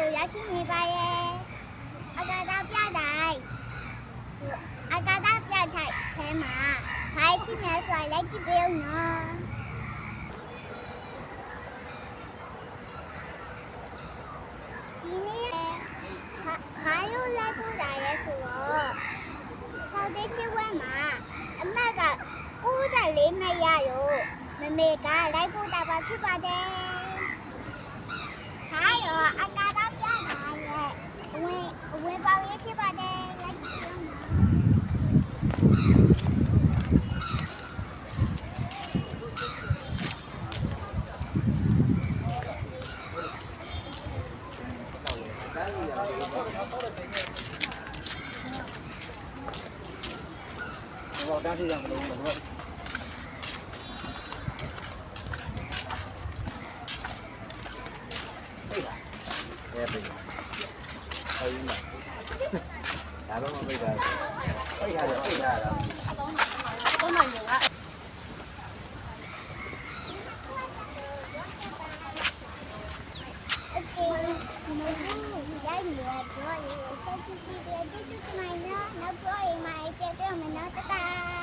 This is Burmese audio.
နေပါရဲ့အကာတာပြတိုင်းအကာတာပြထိုက်ထဲမှာဘာရှိနေဆိုရင်လိုက်ကြည့်ပေးဦးနော်ဒီနေ့ဘာလို့လိုက်ဖို့တာလဲဆိုတော့ဖောင်ဒေးရှင်းဝဲမှာအမက94နှစ်ရရောမမေကလိုက်ဖို့တာပါဖြစ်ပါတယ်ဟာရောအကာတာပြတိုင်းရဲ့ဝင်ပေါရေးဖြစ်ပါတယ်လိုက်ကြည့်ရအောင်我当时讲不懂，我说。背的，也背的，可以吗？哪个没背的？背下来，背下来了。都能用啊。Hãy subscribe cho kênh Ghiền Mì Gõ để không bỏ lỡ những video hấp dẫn